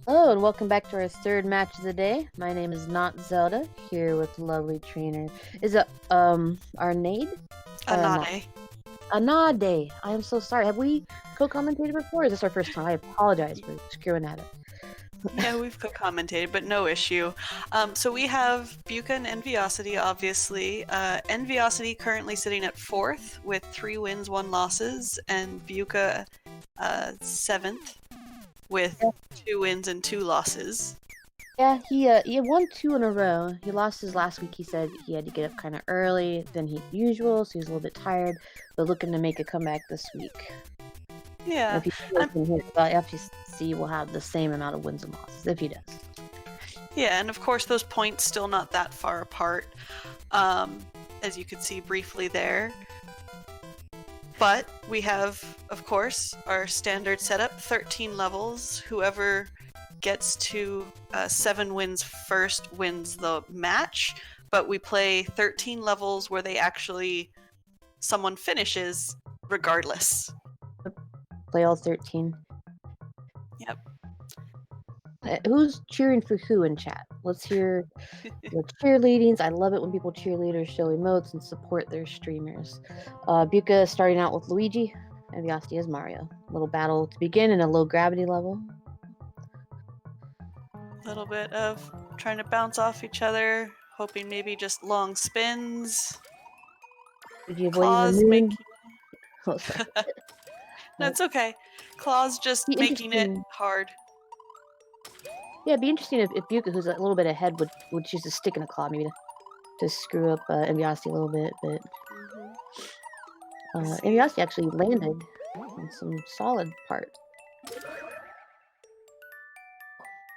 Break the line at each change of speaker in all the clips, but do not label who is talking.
Hello and welcome back to our third match of the day. My name is Not Zelda, here with the lovely trainer. Is it Arnade?
Anade.
Anade. I am so sorry. Have we co-commentated before? Or is this our first time? I apologize for screwing at it.
Yeah, we've co-commentated, but no issue. So we have Beuca and Enviosity, obviously. Enviosity currently sitting at 4th with 3 wins, 1 losses, and Beuca 7th with 2 wins and 2 losses.
Yeah, he won 2 in a row. He lost his last week. He said he had to get up kind of early than usual, so he was a little bit tired, but looking to make a comeback this week.
Yeah.
If he can hit the FGC, will have the same amount of wins and losses if he does.
Yeah, and of course those points still not that far apart, as you could see briefly there. But we have, of course, our standard setup, 13 levels. Whoever gets to 7 wins first wins the match, but we play 13 levels where someone finishes regardless.
Play all 13.
Yep.
Who's cheering for who in chat? Let's hear the cheerleadings. I love it when people cheerleaders show emotes and support their streamers. Beuca starting out with Luigi, and Enviosity is Mario. Little battle to begin in a low gravity level.
A little bit of trying to bounce off each other, hoping maybe just long spins.
Did you
Claws making...
Oh, sorry.
No, it's okay. Claws just making it hard.
Yeah, it'd be interesting if Beuca, who's a little bit ahead, would choose to stick in a claw, maybe to screw up Enviosity a little bit. But Enviosity actually landed on some solid parts.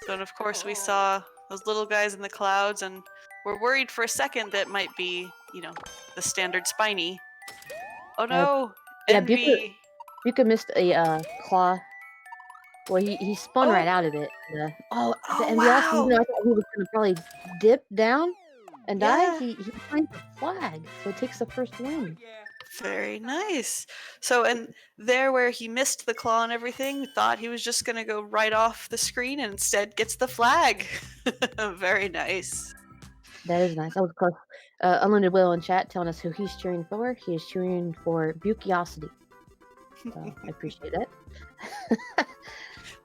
So, and of course, we saw those little guys in the clouds, and we're worried for a second that might be, the standard spiny. Oh no!
Yeah,
Envy!
Beuca missed a claw. Well, he spun right out of it.
Wow!
Enviosity, I thought he was going to probably dip down and die. He finds the flag, so it takes the first win.
Very nice. So, and there where he missed the claw and everything, thought he was just going to go right off the screen and instead gets the flag. Very nice.
That is nice. That was close. Unlimited Will in chat telling us who he's cheering for. He is cheering for Beuciosity. I appreciate it.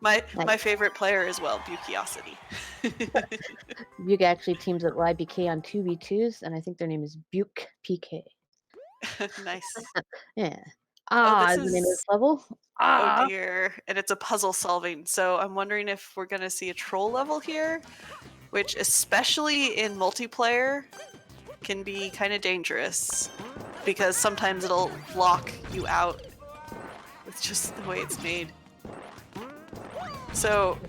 My favorite player as well, Beuciosity.
Beuca actually teams with YBK on 2v2s, and I think their name is Buke PK.
Nice.
Yeah. This is the name of this level.
Oh dear. And it's a puzzle solving. So I'm wondering if we're going to see a troll level here, which especially in multiplayer can be kind of dangerous because sometimes it'll lock you out with just the way it's made. So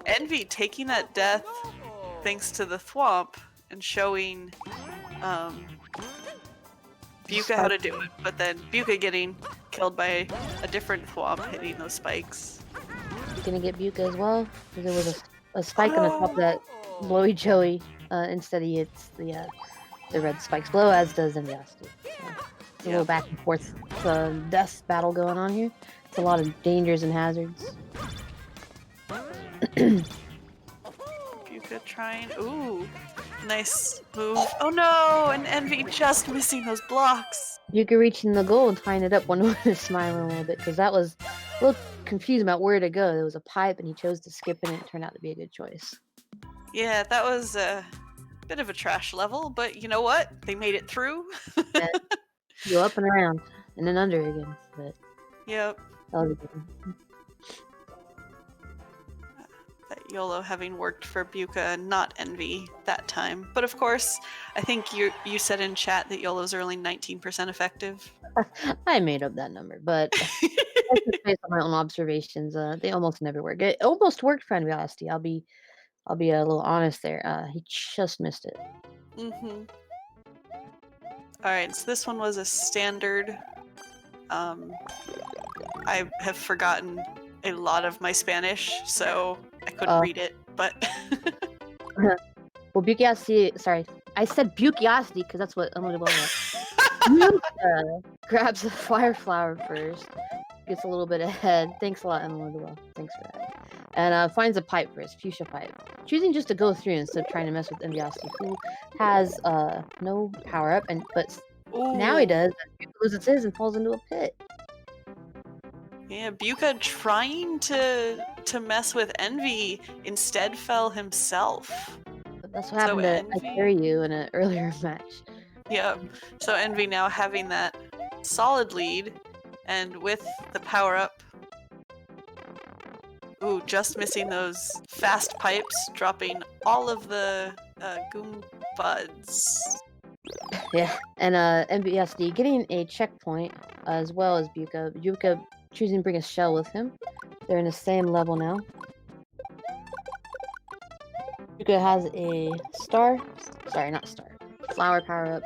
Envy taking that death thanks to the thwomp and showing Beuca how to do it, but then Beuca getting killed by a different thwomp hitting those spikes.
You're gonna get Beuca as well? Because there was a spike on the top of that blowy Joey. Instead he hits the red spikes below, as does Enviosity. So, a little back and forth death battle going on here. It's a lot of dangers and hazards.
Beuca trying. Ooh, nice move. Oh no, and Envy just missing those blocks.
Beuca reaching the goal and tying it up. One was smiling a little bit because that was a little confused about where to go. There was a pipe and he chose to skip it, and it turned out to be a good choice.
Yeah, that was a bit of a trash level, but you know what? They made it through.
Yeah. Go up and around and then under again. But
yep.
That was a good one.
That YOLO having worked for Beuca, not Envy that time. But of course, I think you said in chat that YOLOs are only 19% effective.
I made up that number, but that's just based on my own observations. They almost never work. It almost worked for Enviosity. I'll be a little honest there. He just missed it.
Alright, so this one was a standard. I have forgotten a lot of my Spanish, so I couldn't read it, but...
Well, Beuciosity, sorry. I said Beuciosity because that's what Unlimited Will was. Beuca grabs the fire flower first. Gets a little bit ahead. Thanks a lot, Unlimited Will. Thanks for that. and finds a pipe for his fuchsia pipe, choosing just to go through instead of trying to mess with Enviosity, who has no power up, but now he does. He loses his and falls into a pit.
Yeah, Beuca trying to mess with Envy instead fell himself.
But that's what happened to I Carry You in an earlier match.
Yep. So Envy now having that solid lead, and with the power up. Ooh, just missing those fast pipes, dropping all of the goom buds.
Yeah, and Enviosity getting a checkpoint as well as Beuca. Beuca choosing to bring a shell with him. They're in the same level now. Beuca has a flower power up.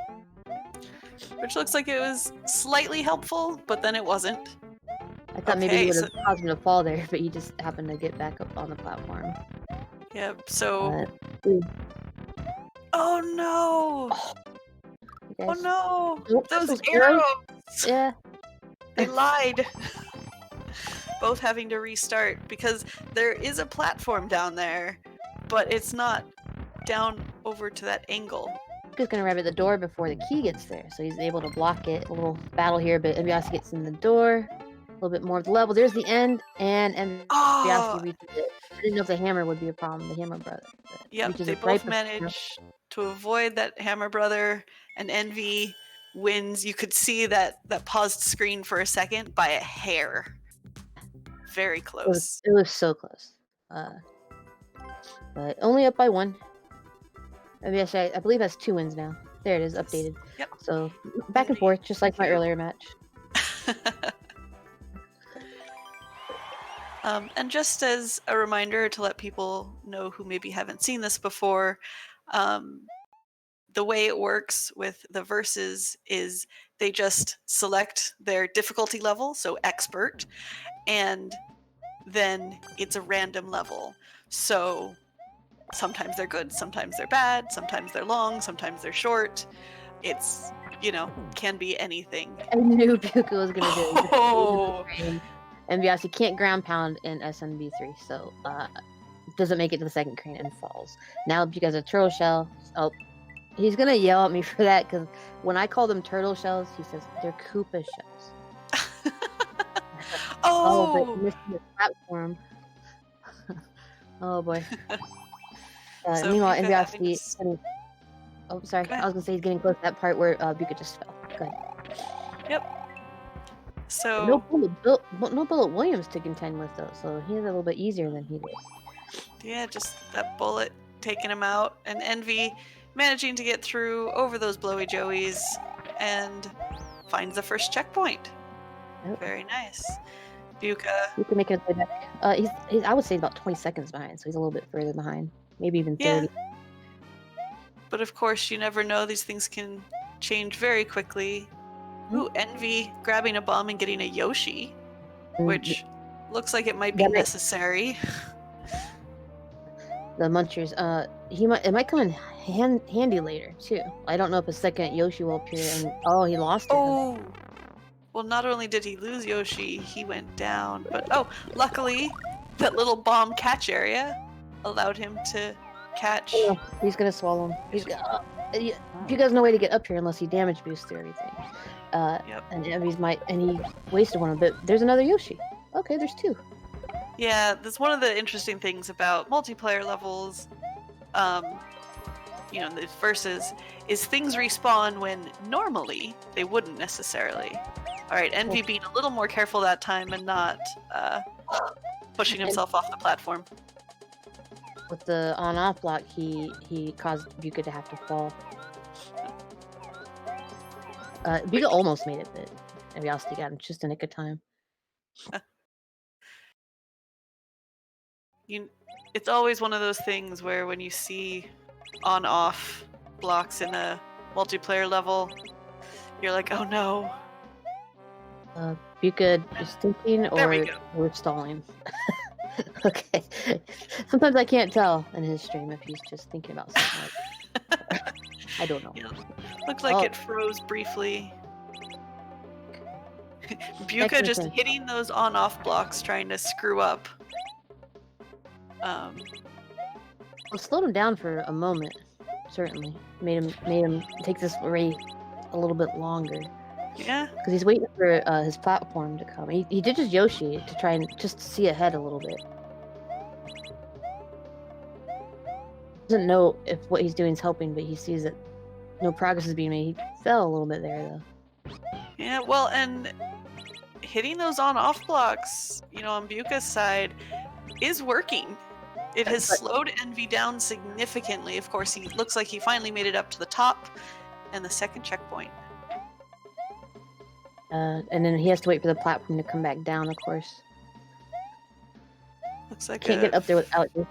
Which looks like it was slightly helpful, but then it wasn't.
I thought maybe he would have caused him to fall there, but he just happened to get back up on the platform.
Yep, so... oh no! Oh no! Those arrows!
Yeah.
They lied! Both having to restart, because there is a platform down there, but it's not down over to that angle.
He's gonna grab at the door before the key gets there, so he's able to block it. A little battle here, but Enviosity gets in the door. A little bit more of the level. There's the end, and Enviosity reaches it. I didn't know if the hammer would be a problem, the hammer brother.
Yep, they both managed to avoid that hammer brother, and Envy wins. You could see that paused screen for a second by a hair. Very close.
It was so close. But only up by 1. Enviosity, I believe, has 2 wins now. There it is, updated.
Yep.
So back and forth, just like my earlier match.
And just as a reminder to let people know who maybe haven't seen this before, the way it works with the verses is they just select their difficulty level, so expert, and then it's a random level. So sometimes they're good, sometimes they're bad, sometimes they're long, sometimes they're short. It's, can be anything.
I knew Beuca was going to do it. Oh! Enviosity can't ground pound in SMM2, so doesn't make it to the second crane and falls. Now Beuca has a turtle shell. Oh, he's going to yell at me for that, because when I call them turtle shells, he says they're Koopa shells.
Oh!
But missing the platform. Oh boy. So meanwhile, Enviosity. Oh, sorry. I was gonna say he's getting close to that part where Beuca just fell. Go ahead.
Yep. So
no Bullet Williams to contend with though, so he has a little bit easier than he did.
Yeah, just that bullet taking him out, and Envy managing to get through over those blowy joeys and finds the first checkpoint. Yep. Very nice. Beuca.
You can make it way back. He's I would say about 20 seconds behind, so he's a little bit further behind. Maybe even 30.
Yeah. But of course, you never know. These things can change very quickly. Ooh, Envy grabbing a bomb and getting a Yoshi, which looks like it might be necessary.
The munchers, it might come in handy later too. I don't know if a second Yoshi will appear. And he lost it.
Oh, well, not only did he lose Yoshi, he went down. But luckily, that little bomb catch area allowed him to catch.
Oh, he's gonna swallow him. Beuca has no way to get up here unless he damage boosts everything.
Yep.
And he wasted one, but there's another Yoshi. Okay, there's 2.
Yeah, that's one of the interesting things about multiplayer levels, the versus, is things respawn when normally they wouldn't necessarily. Alright, Envy being a little more careful that time and not pushing himself off the platform.
With the on-off block, he caused Beuca to have to fall. Beuca almost made it, but Enviosity got him just a nick of time.
It's always one of those things where when you see on-off blocks in a multiplayer level, you're like, oh no.
Beuca is thinking, or we're stalling. Okay. Sometimes I can't tell in his stream if he's just thinking about something. I don't know.
Yeah. Looked like it froze briefly. Beuca just hitting those on-off blocks trying to screw up.
Well, slowed him down for a moment, certainly. Made him take this race a little bit longer.
Yeah.
Because he's waiting for his platform to come. He did his Yoshi to try and just see ahead a little bit. Doesn't know if what he's doing is helping, but he sees that no progress is being made. He fell a little bit there, though.
Yeah, well, and hitting those on-off blocks, you know, on Beuca's side, is working. It has slowed Envy down significantly. Of course, he looks like he finally made it up to the top and the second checkpoint.
And then he has to wait for the platform to come back down, of course.
Looks like
Can't get up there without you.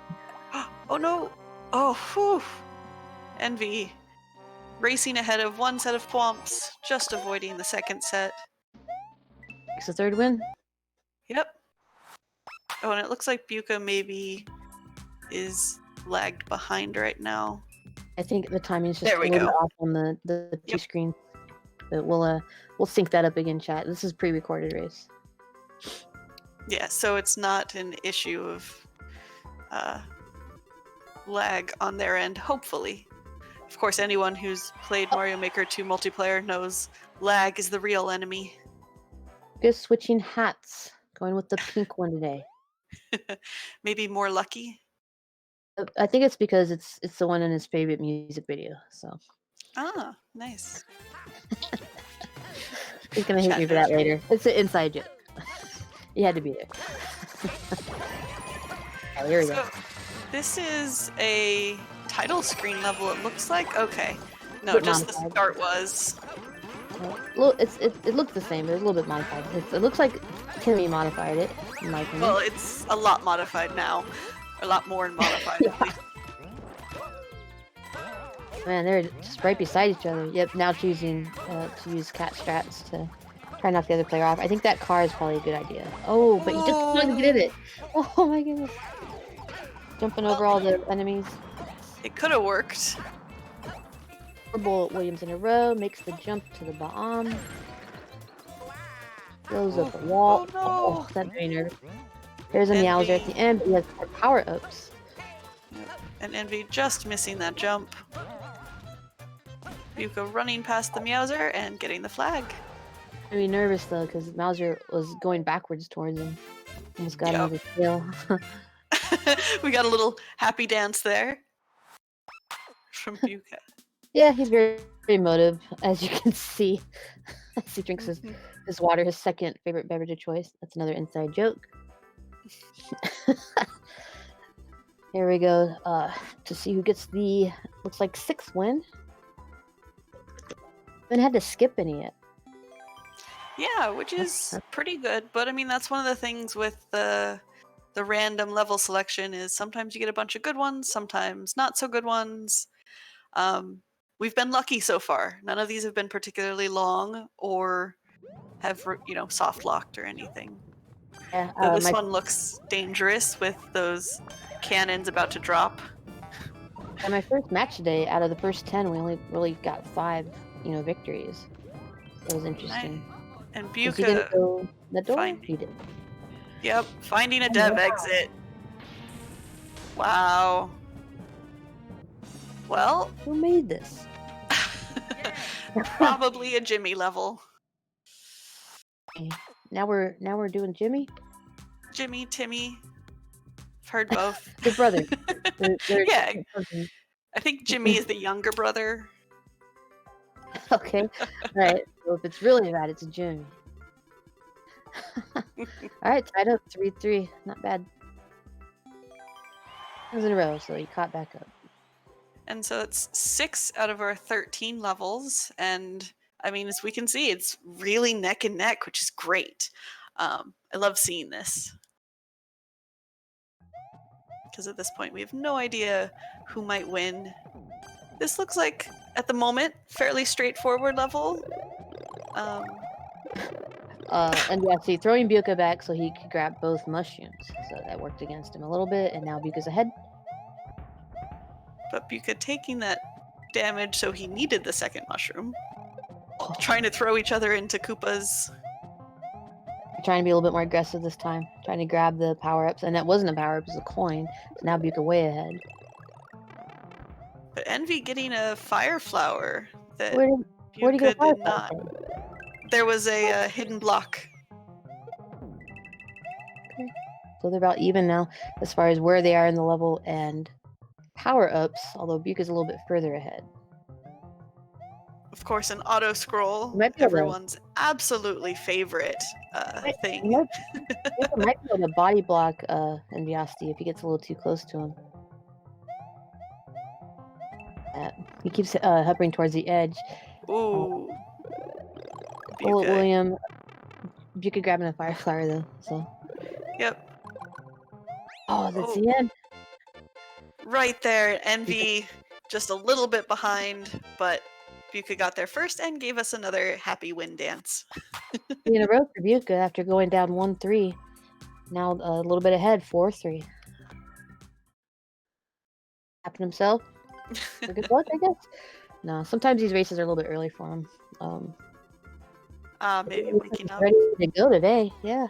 Oh no! Oh, whew! Envy racing ahead of one set of Thwomps, just avoiding the second set.
It's the third win.
Yep. Oh, and it looks like Beuca maybe is lagged behind right now.
I think the timing's just
There we
a little
go.
bit off on the two screen. But we'll sync that up again, chat. This is pre-recorded race.
Yeah, so it's not an issue of lag on their end, hopefully. Of course, anyone who's played Mario Maker 2 multiplayer knows lag is the real enemy.
Just switching hats. Going with the pink one today.
Maybe more lucky?
I think it's because it's the one in his favorite music video, so.
Ah, nice.
He's gonna hate me for that later. It's an inside joke. You had to be there. Oh, here we go.
This is a title screen level, it looks like. Okay. No, just the start was.
Well, it looks the same, but it's a little bit modified. It looks like Timmy modified it, in my opinion.
Well, it's a lot modified now. A lot more modified.
Man, they're just right beside each other. Yep, now choosing to use cat strats to try and knock the other player off. I think that car is probably a good idea. Oh, but he just couldn't get it. Oh my goodness. Jumping over all the enemies.
It could have worked.
4 Bullet Williams in a row, makes the jump to the bomb. Goes up the wall.
Oh, no.
Oh, that's very nervous. There's a Meowser at the end, but he has 4 power-ups.
Yep. And Envy just missing that jump. Beuca running past the Meowser and getting the flag.
I'm really nervous though, because Meowser was going backwards towards him. Almost got him with his tail.
We got a little happy dance there from Beuca.
Yeah, he's very, very emotive, as you can see. As he drinks his water, his second favorite beverage of choice. That's another inside joke. Here we go, to see who gets the, looks like 6th win. Haven't had to skip any yet.
Yeah, which is pretty good. But I mean, that's one of the things with the random level selection is sometimes you get a bunch of good ones, sometimes not so good ones. We've been lucky so far. None of these have been particularly long or have, you know, soft locked or anything.
Yeah,
Though this one looks dangerous with those cannons about to drop.
And my first match today, out of the first 10, we only really got 5, you know, victories. It was interesting.
And
He didn't
Beuca
go the door. He did.
Yep, finding a dev exit. Wow. Well,
who made this?
Probably a Jimmy level.
Okay. Now we're doing Jimmy.
Jimmy, Timmy. I've heard both.
The brother.
Yeah. I think Jimmy is the younger brother.
Okay. All right. Well, if it's really bad, it's a Jimmy. All right, tied up 3-3. Not bad. It was in a row, so he caught back up.
And so it's 6 out of our 13 levels, and I mean, as we can see, it's really neck and neck, which is great. I love seeing this. Because at this point, we have no idea who might win. This looks like, at the moment, fairly straightforward level.
And yeah, see, throwing Beuca back so he could grab both mushrooms. So that worked against him a little bit, and now Beuca's ahead.
But Beuca taking that damage, so he needed the second mushroom. Trying to throw each other into Koopas.
Trying to be a little bit more aggressive this time. Trying to grab the power-ups. And that wasn't a power-up, it was a coin. So now Beuca way ahead.
But Envy getting a fire flower that
Where'd he get a
Beuca
fire
did
flower
not.
from?
There was a hidden block.
Okay. So they're about even now as far as where they are in the level and power-ups, although Beuca's a little bit further ahead.
Of course, an auto scroll, everyone's absolutely favorite thing.
Beuca might be able to body block Enviosity if he gets a little too close to him. He keeps hovering towards the edge.
Ooh.
William. Beuca grabbing a fire flower though, so.
Yep.
Oh, that's the end.
Right there, Envy just a little bit behind, but Beuca got there first and gave us another happy win dance.
In a row for Beuca after going down 1-3. Now a little bit ahead, 4-3. Happened himself. For good luck, I guess. No, sometimes these races are a little bit early for him.
Maybe waking up.
Ready to go today, yeah.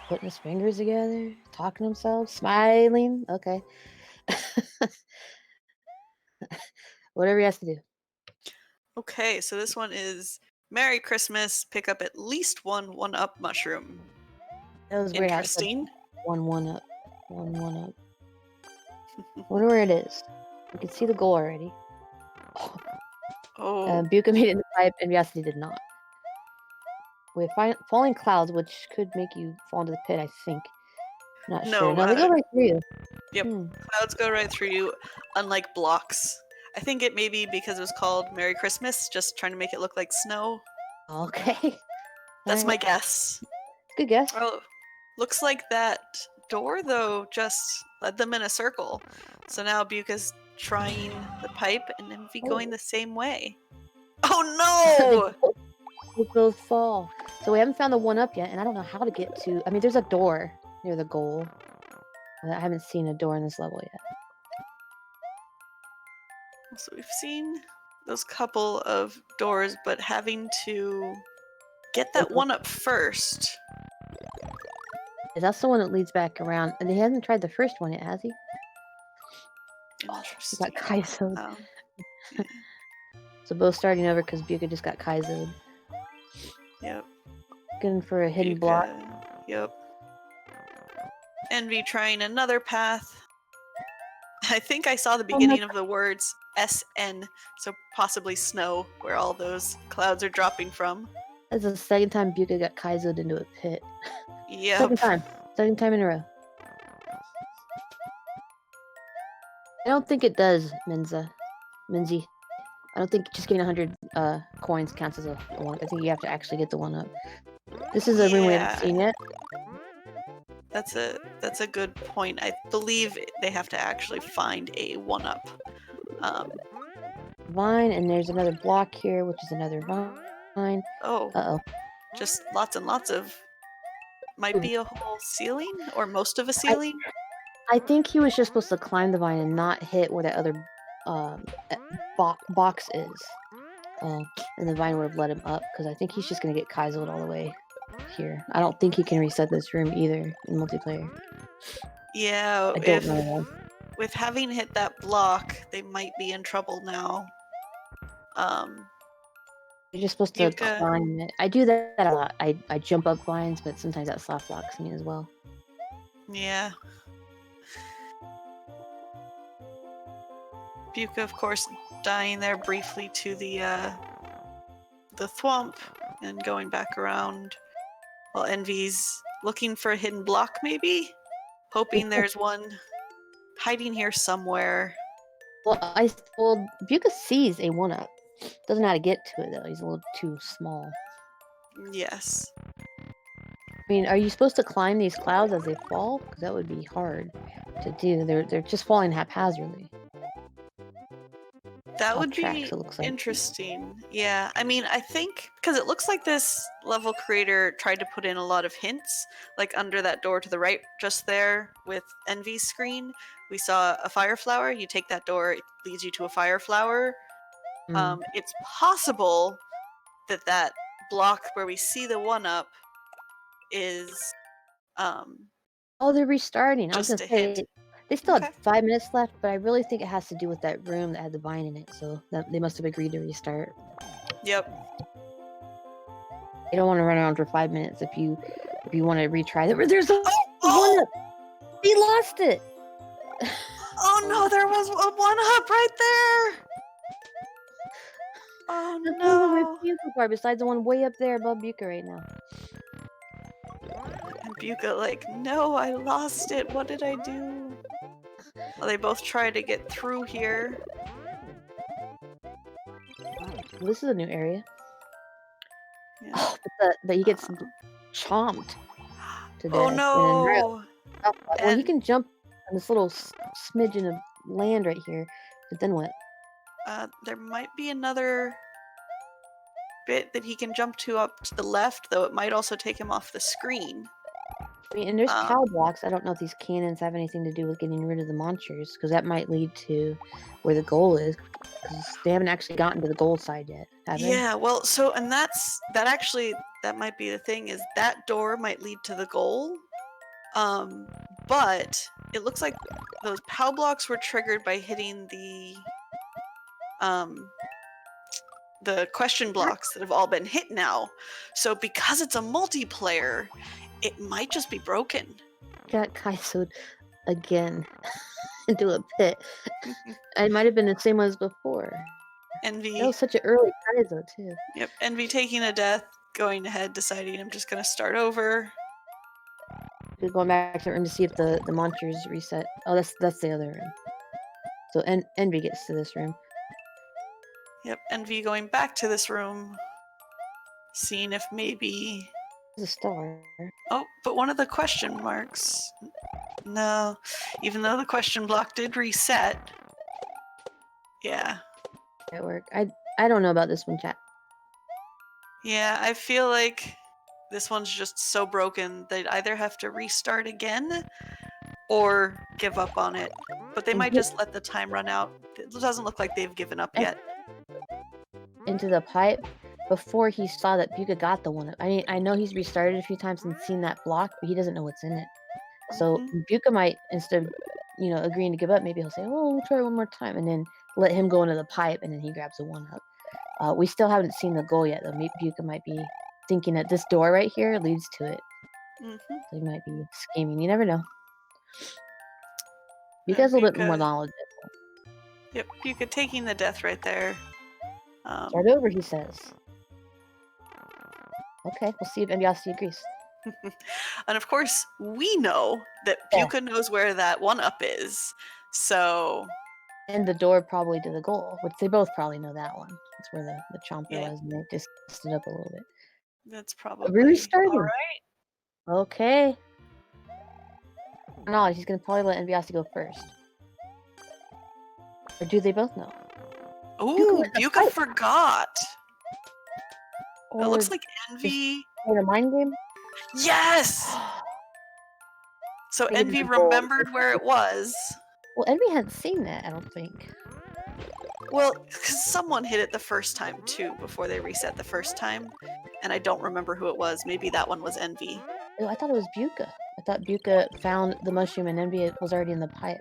Putting his fingers together, talking to himself, smiling. Okay. Whatever he has to do.
Okay, so this one is Merry Christmas, pick up at least one 1-up mushroom.
That was weird.
Interesting.
1-1 up. 1-1 up. Wonder where it is. You can see the goal already. Beuca made it in the pipe, and Enviosity did not. We have falling clouds, which could make you fall into the pit, I think. Not sure. No, they go right through you.
Yep, clouds go right through you, unlike blocks. I think it may be because it was called Merry Christmas, just trying to make it look like snow.
Okay.
That's my guess.
Good guess.
Oh, looks like that door, though, just led them in a circle. So now Beuca's trying the pipe and Envy going the same way. Oh
no! They both fall. So we haven't found the 1-up yet, and I don't know how to get to... I mean, there's a door near the goal. I haven't seen a door in this level yet.
So we've seen those couple of doors, but having to get that 1-up first.
That's the one that leads back around. And he hasn't tried the first one yet, has he?
Interesting.
He got Kaizo'd. So both starting over because Beuca just got Kaizo'd.
Yep.
Going for a hidden block.
Yep. Envy trying another path. I think I saw the beginning of the words SN, so possibly snow, where all those clouds are dropping from.
That's the second time Beuca got Kaizo'd into a pit.
Yep.
Second time in a row. I don't think it does, Minzy. I don't think just getting 100 coins counts as a 1. I think you have to actually get the 1-up. This is a room we haven't seen yet.
That's a good point. I believe they have to actually find a 1-up.
Vine, and there's another block here, which is another vine.
Oh.
Uh-oh.
Just lots and lots of... Might be a whole ceiling? Or most of a ceiling?
I think he was just supposed to climb the vine and not hit where that other box is. And the vine would have let him up, because I think he's just going to get Kaizo'd all the way here. I don't think he can reset this room either in multiplayer.
Yeah,
I don't know.
With having hit that block, they might be in trouble now.
You're just supposed to climb it. I do that a lot. I jump up vines, but sometimes that soft blocks me as well.
Yeah. Beuca, of course, dying there briefly to the thwomp and going back around, while Envy's looking for a hidden block, maybe? Hoping there's one hiding here somewhere.
Well, Beuca sees a 1-up. Doesn't know how to get to it, though. He's a little too small.
Yes.
I mean, are you supposed to climb these clouds as they fall? Because that would be hard to do. They're just falling haphazardly.
That would be interesting. Yeah, I mean, I think because it looks like this level creator tried to put in a lot of hints, like under that door to the right, just there with Envy's screen, we saw a fire flower. You take that door, it leads you to a fire flower. It's possible that block where we see the 1-up is
Oh, they're restarting. I was
just
gonna
a hint.
say they still
Okay.
had 5 minutes left, but I really think it has to do with that room that had the vine in it. So that they must have agreed to restart.
Yep.
You don't want to run around for 5 minutes if you want to retry. There's a
Oh!
1-up. He lost it.
Oh no, there was a 1-up right there. Oh
That's the only way
no.
Beuca far besides the one way up there above Beuca right now.
And Beuca like, no, I lost it. What did I do? Well, they both try to get through here.
Well, this is a new area.
Yeah.
Oh, but he gets chomped to death.
Oh
And
no.
then, well, he
And
can jump on this little smidgen of land right here. But then what?
there might be another bit that he can jump to up to the left, though it might also take him off the screen.
I mean, and there's POW blocks. I don't know if these cannons have anything to do with getting rid of the monsters, because that might lead to where the goal is. Because they haven't actually gotten to the goal side yet, have they?
Yeah, well, so, and that might be the thing, is that door might lead to the goal. But it looks like those POW blocks were triggered by hitting the question blocks that have all been hit now. So because it's a multiplayer, it might just be broken.
Got Kaisoed again into a pit. It might have been the same one as before.
Envy.
That was such an early Kaizo too.
Yep, Envy taking a death, going ahead, deciding I'm just gonna start over.
We're going back to the room to see if the monsters reset. Oh, that's the other room. So Envy gets to this room.
Yep, Envy going back to this room, seeing if maybe...
There's a star.
Oh, but one of the question marks... No, even though the question block did reset. Yeah.
At work. I don't know about this one, chat.
Yeah, I feel like this one's just so broken they'd either have to restart again or give up on it. But they might just let the time run out. It doesn't look like they've given up yet.
Into the pipe before he saw that Beuca got the 1-up. I mean, I know he's restarted a few times and seen that block, but he doesn't know what's in it. So Beuca might, instead of agreeing to give up, maybe he'll say, "Oh, we'll try one more time," and then let him go into the pipe, and then he grabs a 1-up. We still haven't seen the goal yet, though. Beuca might be thinking that this door right here leads to it. So he might be scheming. You never know. Beuca's a little bit more knowledgeable.
Yep, Beuca taking the death right there.
Start over, he says. Okay, we'll see if Enviosity agrees.
And of course, we know that Beuca knows where that 1-up is, so...
And the door probably to the goal, which they both probably know that one. That's where the chomper was, and they just stood up a little bit.
That's probably...
We're restarting.
All right.
Okay. Knowledge, he's going to probably let Enviosity go first. Or do they both know?
Ooh, Beuca forgot!
Or
it looks like Envy...
In a mind game?
Yes! So Envy remembered where it was.
Well, Envy hadn't seen that, I don't think.
Well, because someone hit it the first time, too, before they reset the first time. And I don't remember who it was. Maybe that one was Envy.
Oh, I thought it was Beuca. I thought Beuca found the mushroom and Envy was already in the pipe.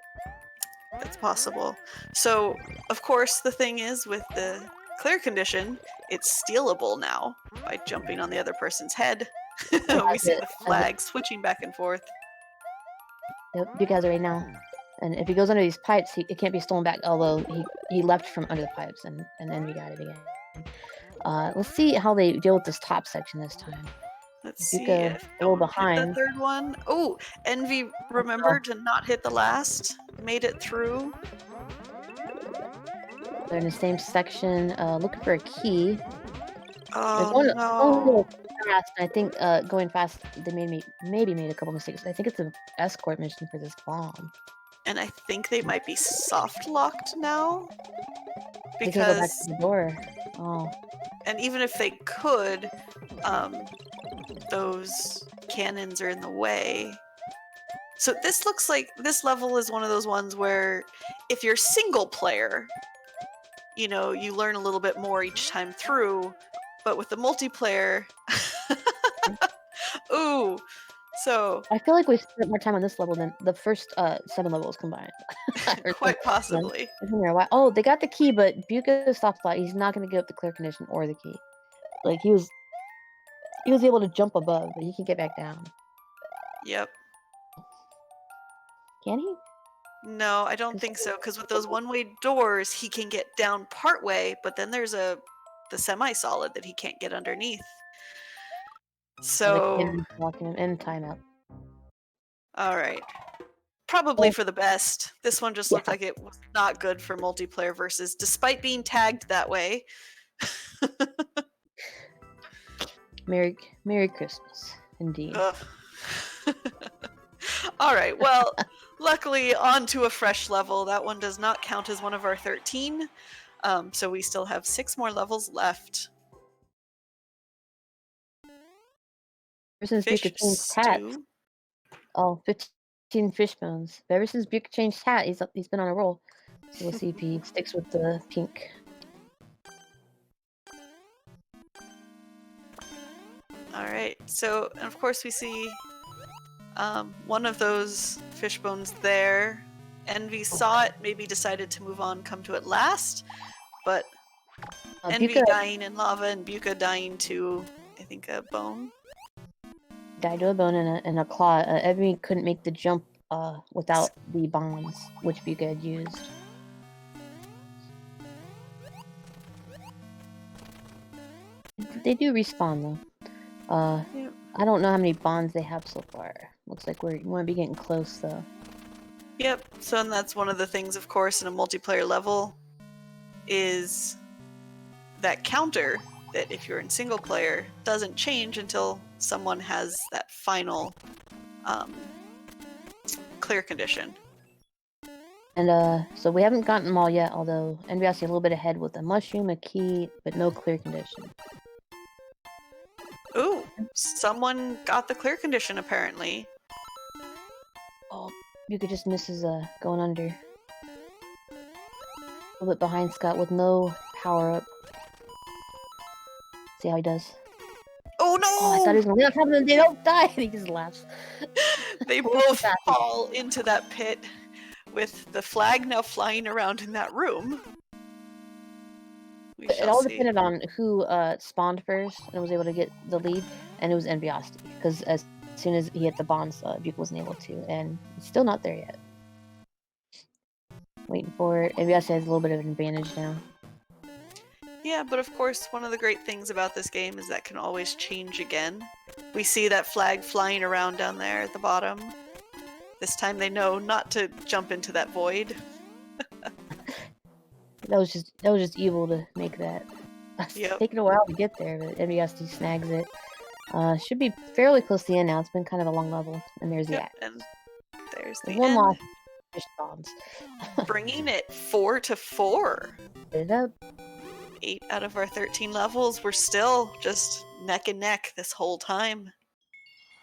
That's possible. So, of course, the thing is, with the clear condition, it's stealable now by jumping on the other person's head. We see the flag switching back and forth.
Yep, Beuca has it right now. And if he goes under these pipes, it can't be stolen back, although he left from under the pipes, and Envy got it again. Let's see how they deal with this top section this time.
Let's see
Beuca
if
a little behind.
The third one. Oh, Envy remembered to not hit the last. Made it through.
They're in the same section, looking for a key.
Oh, no.
Going a little fast. I think going fast, they maybe made a couple mistakes. I think it's an escort mission for this bomb.
And I think they might be soft locked now.
They can go back to the door. Oh.
And even if they could, those cannons are in the way. So this looks like this level is one of those ones where if you're single player, you learn a little bit more each time through. but with the multiplayer, ooh, so
I feel like we spent more time on this level than the first 7 levels combined. Or
quite
something.
possibly.
It's been there a while. Oh, they got the key, but Beuca stopped by. He's not going to give up the clear condition or the key. Like he was able to jump above, but he can get back down.
Yep.
Can he?
No, I don't think so, because with those one-way doors, he can get down partway, but then there's the semi-solid that he can't get underneath. So,
blocking him and timeout.
all right. Probably for the best. This one just looked like it was not good for multiplayer versus, despite being tagged that way.
Merry Christmas, indeed.
All right, well, luckily on to a fresh level. That one does not count as one of our 13. So we still have 6 more levels left.
Ever since Beuca changed hat, 15 fish bones. But ever since Beuca changed hat, he's been on a roll. So we'll see if he sticks with the pink.
All right, so and of course we see one of those fish bones there. Envy saw it, maybe decided to move on, come to it last, but Envy
Beuca
dying in lava and Beuca dying to, I think, a bone.
Died to a bone and a claw. Envy couldn't make the jump without the bonds, which Beuca had used. They do respawn though.
Yep.
I don't know how many bonds they have so far. Looks like we want to be getting close though.
Yep, so and that's one of the things, of course, in a multiplayer level, is that counter that if you're in single player doesn't change until someone has that final clear condition.
And so we haven't gotten them all yet, although Enviosity a little bit ahead with a mushroom, a key, but no clear condition.
Ooh, someone got the clear condition apparently.
Oh, Beuca just misses going under. A little bit behind Scott with no power up. See how he does.
Oh no!
Oh, I thought he was gonna lay on top of them. They don't die. And he just laughs.
They both fall into that pit with the flag now flying around in that room.
It all depended on who spawned first and was able to get the lead, and it was Enviosity. Because as soon as he hit the bonds, Beuca wasn't able to, and he's still not there yet. Waiting for it. Enviosity has a little bit of an advantage now.
Yeah, but of course, one of the great things about this game is that can always change again. We see that flag flying around down there at the bottom. This time they know not to jump into that void.
That was just evil to make that.
Yep.
Taking a while to get there, but Enviosity snags it. Should be fairly close to the end now. It's been kind of a long level, and there's the act.
And there's the
one
end.
lost fish bombs.
Bringing it 4-4.
Get it up.
8 out of our 13 levels. We're still just neck and neck this whole time.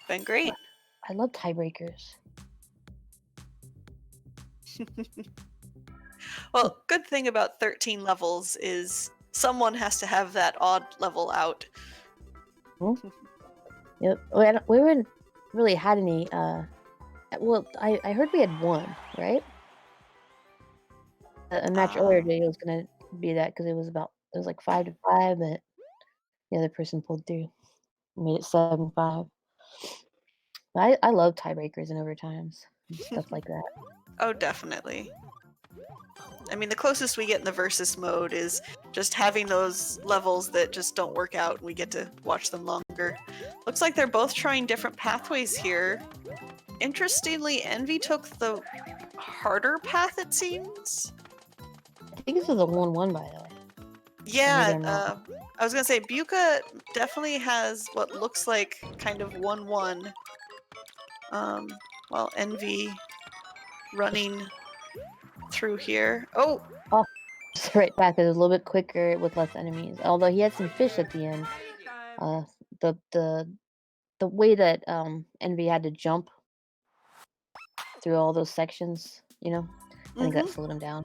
Been great.
I love tiebreakers.
Well, good thing about 13 levels is someone has to have that odd level out.
Yep. We haven't really had any. Well, I heard we had one, right? A match earlier today was gonna be that because it was like 5-5, but the other person pulled through, made it 7-5. But I love tiebreakers and overtimes and stuff like that.
Oh, definitely. I mean, the closest we get in the versus mode is just having those levels that just don't work out and we get to watch them longer. Looks like they're both trying different pathways here. Interestingly, Envy took the harder path, it seems.
I think this is a 1-1, by the way.
Yeah, I was gonna say, Beuca definitely has what looks like kind of 1-1. While Envy running through here. Oh!
Just right back. It was a little bit quicker with less enemies. Although he had some fish at the end. The way that Envy had to jump through all those sections, you know, I think that slowed him down.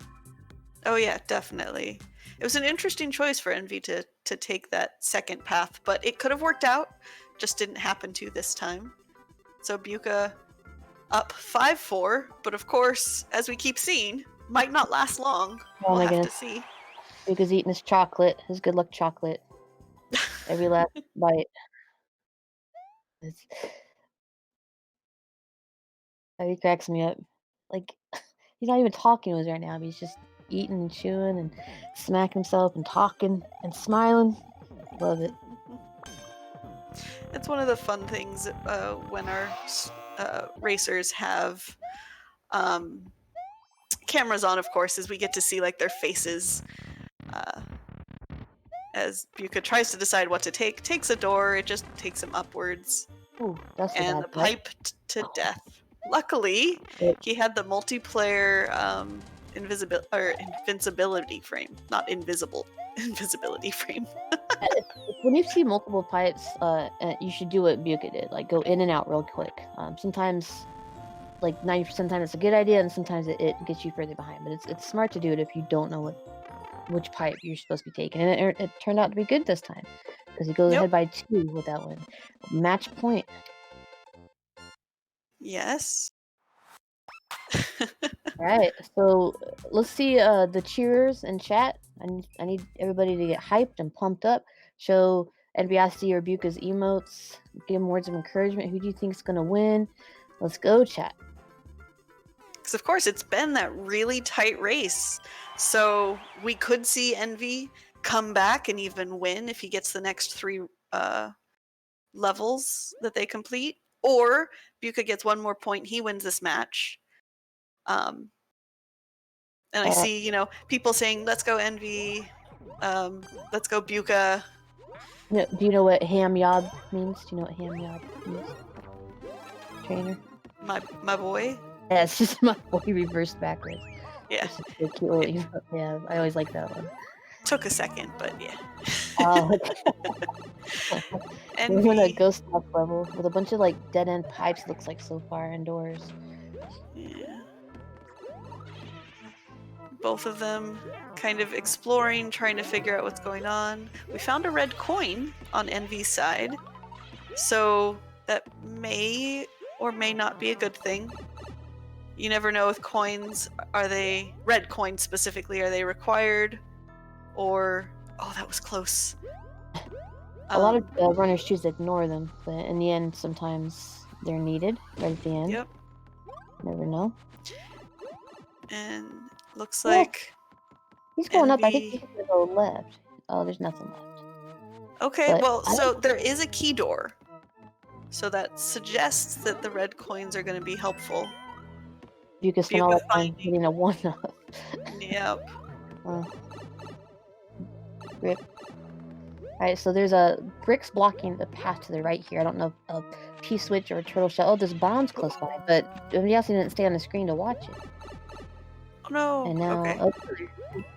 Oh yeah, definitely. It was an interesting choice for Envy to to take that second path, but it could have worked out. Just didn't happen to this time. So Beuca up 5-4, but of course, as we keep seeing, might not last long.
Oh
We'll
my
have
goodness.
to see.
Beuca's eating his chocolate, his good luck chocolate. Every last bite. He cracks me up. Like, he's not even talking to us right now, but he's just eating and chewing and smacking himself and talking and smiling. Love it.
It's one of the fun things when our racers have cameras on, of course, is we get to see like their faces as Beuca tries to decide what to take. Takes a door, it just takes him upwards.
Ooh, that's
And the pipe to death. Luckily, he had the multiplayer invincibility frame, not invisible invisibility frame.
When you see multiple pipes, you should do what Beuca did, like go in and out real quick. Sometimes, like 90% of the time, it's a good idea, and sometimes it gets you further behind. But it's smart to do it if you don't know which pipe you're supposed to be taking, and it turned out to be good this time because he goes ahead by 2 with that one. Match point.
Yes.
Alright, so let's see the cheerers in chat. I need everybody to get hyped and pumped up. Show Enviosity or Beuca's emotes. Give them words of encouragement. Who do you think is going to win? Let's go, chat.
Because, of course, it's been that really tight race. So we could see Envy come back and even win if he gets the next 3 levels that they complete. Or Beuca gets 1 more point. He wins this match. And I see, people saying, let's go Envy. Let's go Beuca.
Do you know what ham yob means? Do you know what ham yob means? Trainer?
My boy?
Yeah, it's just my boy reversed backwards.
Yeah.
It's just a cute little yeah, I always like that one.
Took a second, but yeah.
We're in a ghost house level with a bunch of like dead end pipes. Looks like so far indoors.
Yeah. Both of them kind of exploring, trying to figure out what's going on. We found a red coin on Envy's side, so that may or may not be a good thing. You never know with coins. Are they red coins specifically? Are they required? Or that was close.
A lot of runners choose to ignore them, but in the end, sometimes they're needed right at the end.
Yep.
Never know.
And looks like
he's going up. I think he's gonna go left. Oh, there's nothing left.
Okay, but well, so there is a key door. So that suggests that the red coins are going to be helpful.
Beuca spent all the time hitting a 1-up.
Yep.
Rip. Alright, so there's a bricks blocking the path to the right here. I don't know if a P-switch or a turtle shell. Oh, there's bombs close by, but Enviosity didn't stay on the screen to watch it.
Oh no.
And now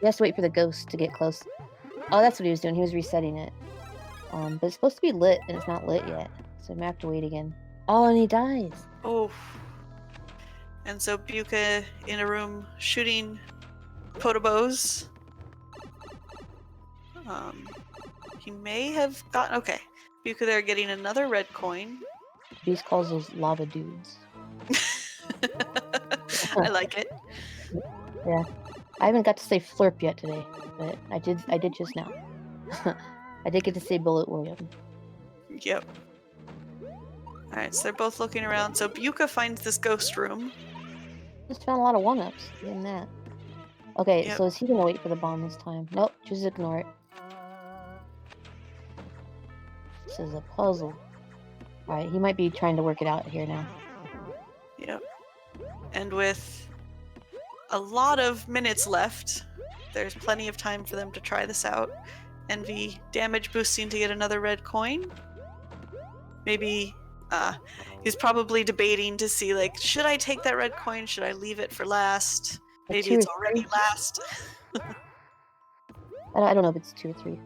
he has to wait for the ghost to get close. Oh, that's what he was doing. He was resetting it. But it's supposed to be lit, and it's not lit yet. So we have to wait again. Oh, and he dies.
Oh. And so Beuca in a room shooting photobows. He may have gotten... Okay. Beuca there getting another red coin.
Beast calls those lava dudes.
I like it.
Yeah. I haven't got to say Flurp yet today, but I did just now. I did get to say Bullet William.
Yep. Alright, so they're both looking around. So Beuca finds this ghost room.
Just found a lot of 1-ups in that. Okay, so is he gonna wait for the bomb this time? Nope, just ignore it. This is a puzzle. Alright, he might be trying to work it out here now.
Yep. And with a lot of minutes left, there's plenty of time for them to try this out. Envy damage boosting to get another red coin. Maybe he's probably debating to see, like, should I take that red coin? Should I leave it for last? Maybe it's already last.
I don't know if it's 2 or 3.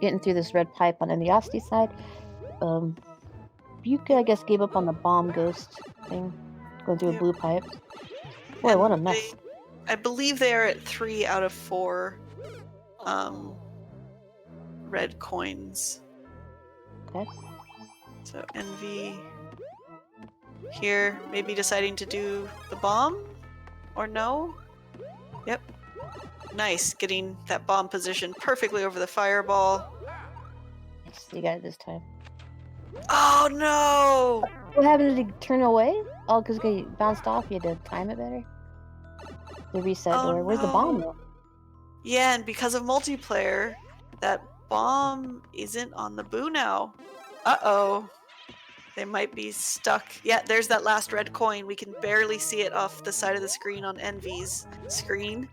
Getting through this red pipe on Enviosity side. Beuca, I guess, gave up on the bomb ghost thing. Going through a blue pipe. Boy, what a mess.
I believe they are at 3 out of 4 red coins.
Okay.
So Envy here, maybe deciding to do the bomb? Or no? Yep. Nice, getting that bomb position perfectly over the fireball.
Yes, you got it this time.
Oh no!
What happened? Did he turn away? Oh, because he bounced off. You had to time it better. The reset
Oh
door. Where's the
no.
bomb though?
Yeah, and because of multiplayer, that bomb isn't on the Boo now. Uh-oh. They might be stuck. Yeah, there's that last red coin. We can barely see it off the side of the screen on Envy's screen.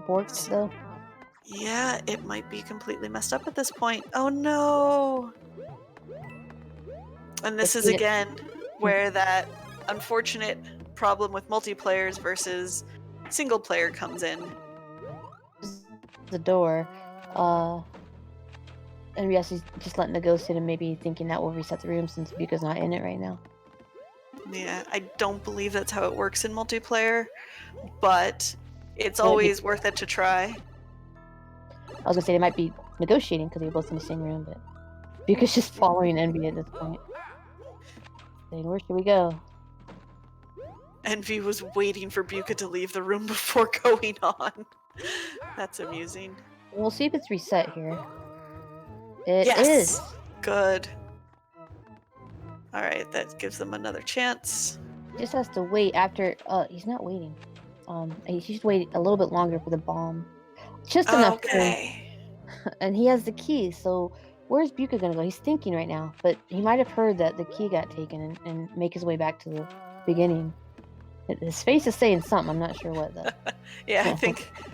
Borked though.
Yeah, it might be completely messed up at this point. Oh no! And this is again where that unfortunate problem with multiplayers versus single player comes in.
The door. And yes, he's just letting the ghost in and maybe thinking that will reset the room since Beuca's not in it right now.
Yeah, I don't believe that's how it works in multiplayer, but it's always worth it to try.
I was gonna say they might be negotiating because they're both in the same room, but Beuca's just following Envy at this point. Saying, where should we go?
Envy was waiting for Beuca to leave the room before going on. That's amusing.
We'll see if it's reset here. It
Yes!
is.
Good. Alright, that gives them another chance.
He just has to wait after. He's not waiting. He should wait a little bit longer for the bomb. Just enough.
Okay.
And he has the key, so where's Beuca gonna go? He's thinking right now, but he might have heard that the key got taken and make his way back to the beginning. His face is saying something. I'm not sure what though.
Yeah,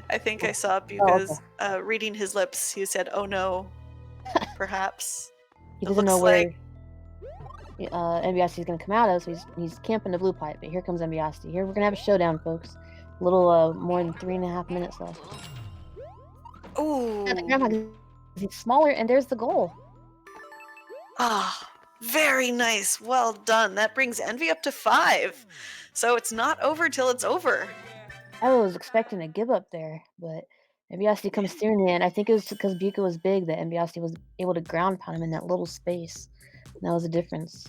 I think I saw Beuca's reading his lips. He said, "Oh no," perhaps.
He doesn't know where Enviosity is gonna come out of, so he's camping the blue pipe. But here comes Enviosity. Here we're gonna have a showdown, folks. A little more than 3.5 minutes left.
Ooh.
He's smaller, and there's the goal.
Ah, very nice. Well done. That brings Envy up to 5. So it's not over till it's over.
I was expecting a give up there, but Enviosity comes steering in. I think it was because Beuca was big that Enviosity was able to ground pound him in that little space. And that was the difference.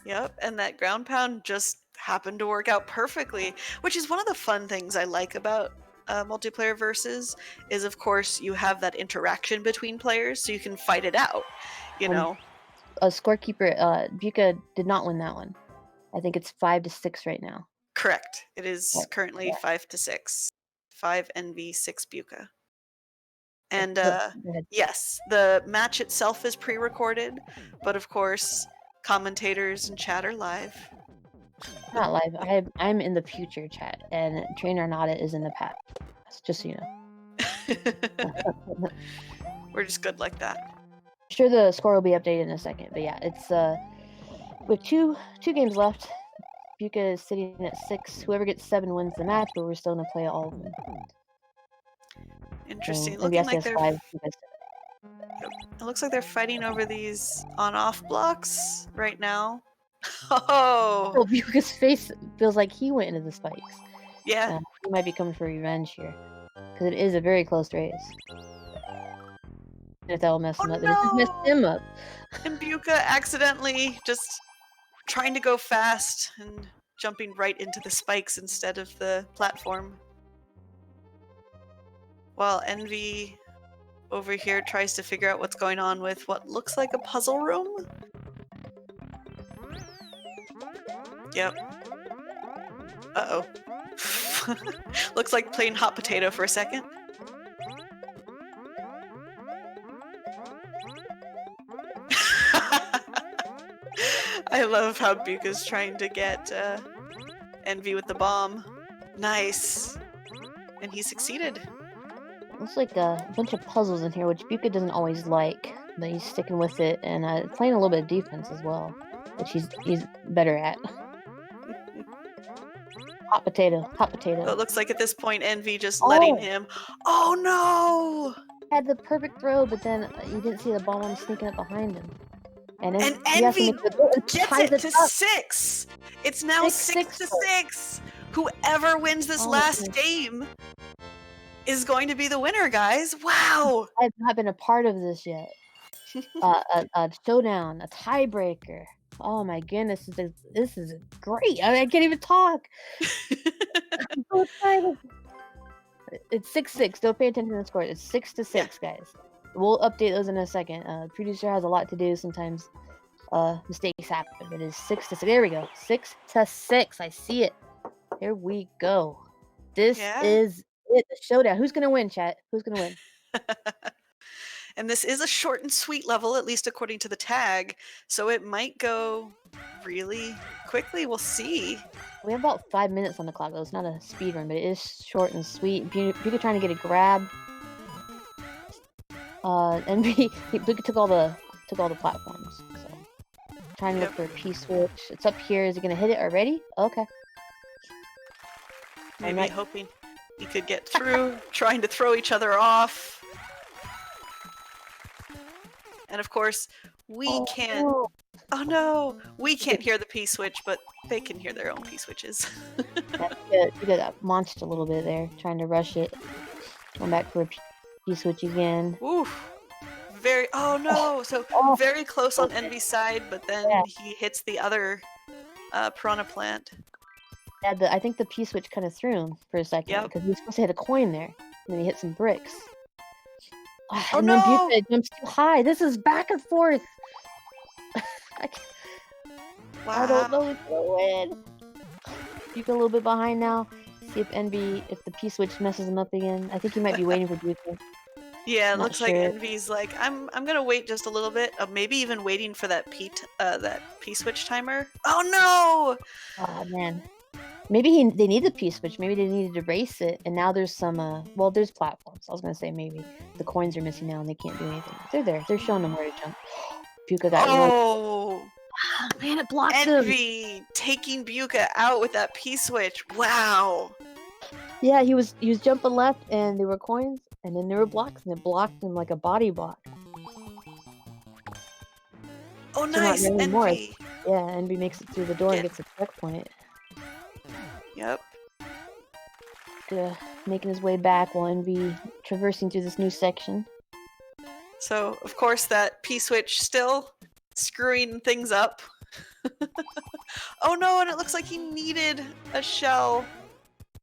Yep, and that ground pound just happened to work out perfectly, which is one of the fun things I like about multiplayer versus is, of course, you have that interaction between players, so you can fight it out, you know.
A scorekeeper, Beuca did not win that one. I think it's 5-6 right now.
Correct. It is currently 5-6. 5 Envy, 6 Beuca. And yes, the match itself is pre-recorded, but of course, commentators and chat are live.
Not live. I'm in the future chat, and Train Arnada is in the past. Just so you know.
We're just good like that.
I'm sure the score will be updated in a second, but yeah, it's with two games left. Beuca is sitting at 6. Whoever gets 7 wins the match, but we're still gonna play all of them.
Interesting. Looking like they're. It looks like they're fighting over these on-off blocks right now. Oh!
Well, Beuca's face feels like he went into the spikes.
Yeah.
He might be coming for revenge here, because it is a very close race. If that will mess him up,
no!
It just messed him up.
And Beuca accidentally just trying to go fast and jumping right into the spikes instead of the platform. While Envy over here tries to figure out what's going on with what looks like a puzzle room. Yep. Uh-oh. Looks like playing hot potato for a second. I love how Beuca's trying to get Envy with the bomb. Nice. And he succeeded.
Looks like a bunch of puzzles in here, which Beuca doesn't always like, but he's sticking with it and playing a little bit of defense as well, which he's better at. Hot potato, hot potato.
So it looks like at this point Envy just letting him. Oh no!
Had the perfect throw, but then you didn't see the bomb sneaking up behind him.
And Envy gets it to 6. It's now 6-6. Whoever wins this last game is going to be the winner, guys. Wow.
I've not been a part of this yet. A showdown, a tiebreaker. Oh my goodness, this is great. I can't even talk. I'm so excited. It's 6-6. Don't pay attention to the score. It's 6-6, guys. We'll update those in a second. Producer has a lot to do. Sometimes mistakes happen. It is 6-6. There we go. 6-6. I see it. Here we go. This is it. The showdown. Who's gonna win, chat? Who's gonna win?
And this is a short and sweet level, at least according to the tag. So it might go really quickly. We'll see.
We have about 5 minutes on the clock, though. It's not a speed run, but it is short and sweet. Beuca trying to get a grab. And Beuca took all the platforms. So trying to look for a P-switch. It's up here. Is he gonna hit it already? Okay.
Maybe hoping he could get through, trying to throw each other off. And of course, we can't.
No.
Oh no! We can't hear the P-switch, but they can hear their own P-switches.
That's good. You got launched a little bit there, trying to rush it. Going back for a P-switch again.
Oof. Oh no! So very close on Envy's side, but then he hits the other piranha plant.
Yeah, I think the P-switch kind of threw him for a second because he was supposed to hit a coin there, and then he hit some bricks. And then Beuca jumps too high. This is back and forth. I don't know who's gonna win. Beuca a little bit behind now. See if if the P-switch messes him up again. I think he might be waiting for Beuca.
Yeah, it looks like Envy's like, I'm gonna wait just a little bit. Maybe even waiting for that P-switch timer. Oh no!
Oh man. Maybe they need the P-switch. Maybe they needed to race it, and now there's some. Well, there's platforms. I was gonna say maybe the coins are missing now, and they can't do anything. They're there. They're showing them where to jump. Beuca got.
Oh
man, it blocked
Envy taking Beuca out with that P-switch. Wow.
Yeah, he was jumping left, and there were coins, and then there were blocks, and it blocked him like a body block.
Oh, nice, Envy.
Yeah, Envy makes it through the door and gets a checkpoint.
Yep.
Making his way back while Envy traversing through this new section.
So, of course, that P-switch still screwing things up. Oh no, and it looks like he needed a shell.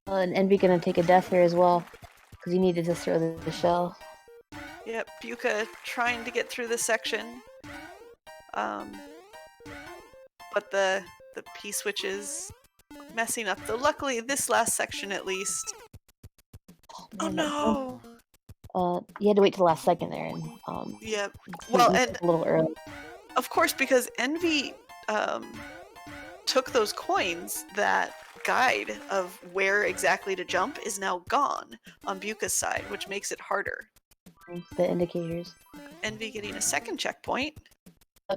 And Envy gonna take a death here as well, because he needed to throw the shell.
Yep, Beuca trying to get through this section. But the P-switch is messing up, though luckily this last section at least. Oh no!
You had to wait till the last second there, and
yep. Well, and
a little early.
Of course, because Envy took those coins, that guide of where exactly to jump is now gone on Beuca's side, which makes it harder.
The indicators.
Envy getting a second checkpoint.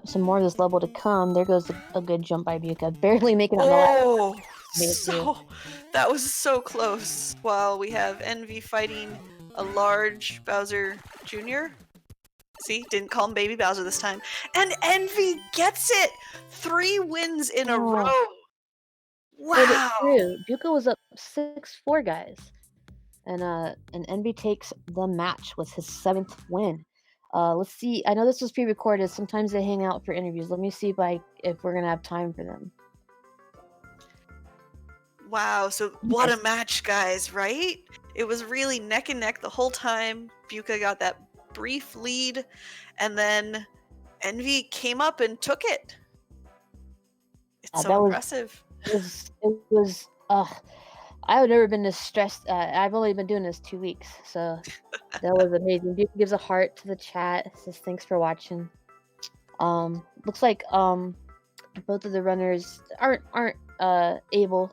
Some more of this level to come. There goes a good jump by Beuca, barely making it on the last.
That was so close. While we have Envy fighting a large Bowser Jr. See, didn't call him Baby Bowser this time. And Envy gets it! 3 wins in a row! Wow!
Beuca was up 6-4, guys. And Envy takes the match with his 7th win. Let's see. I know this was pre-recorded. Sometimes they hang out for interviews. Let me see if we're gonna have time for them.
Wow, so what a match, guys, right? It was really neck and neck the whole time. Beuca got that brief lead, and then Envy came up and took it. It's so impressive.
It was I've never been this stressed. I've only been doing this 2 weeks, so that was amazing. Beuca gives a heart to the chat. Says thanks for watching. Looks like both of the runners aren't able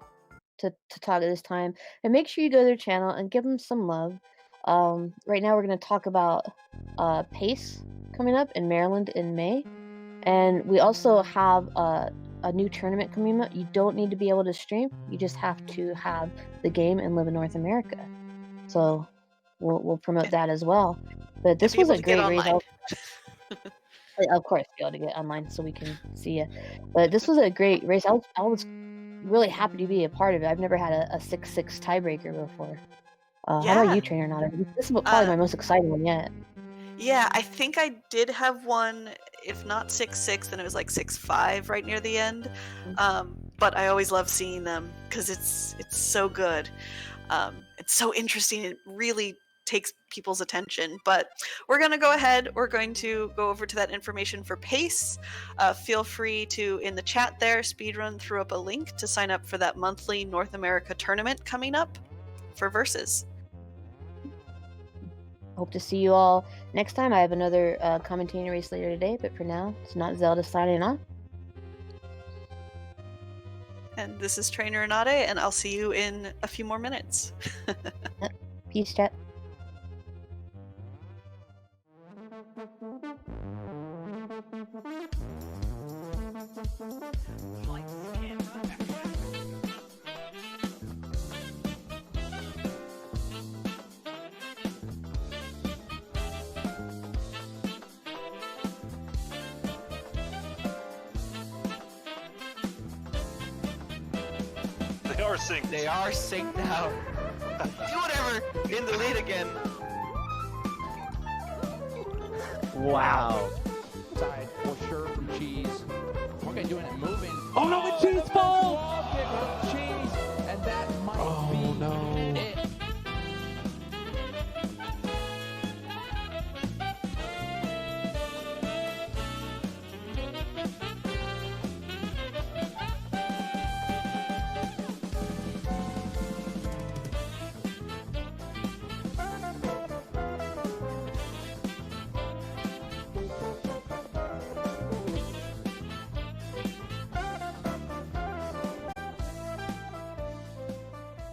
to talk at this time. And make sure you go to their channel and give them some love. Right now we're going to talk about PACE coming up in Maryland in May, and we also have a new tournament coming up. You don't need to be able to stream. You just have to have the game and live in North America. So we'll promote that as well. But this was a great result. Of course, be able to get online so we can see you. But this was a great race. I was really happy to be a part of it. I've never had a 6-6 tiebreaker before. How about
Yeah.
you, Trainer Nada? This is probably my most exciting one yet.
Yeah, I think I did have one, if not 6-6, then it was like 6-5 right near the end. But I always love seeing them because it's so good. It's so interesting. It really takes people's attention. But we're going to go ahead. We're going to go over to that information for PACE. Feel free to, in the chat there, Speedrun threw up a link to sign up for that monthly North America tournament coming up for Versus.
Hope to see you all next time. I have another commentating race later today, but for now, it's not Zelda signing off.
And this is Trainer Renate, and I'll see you in a few more minutes.
Peace, chat.
They are synced.
They are synced now. Do whatever. In the lead again.
Wow. Side for sure from Cheese. Okay, doing it, moving. Oh no, the Cheese falls!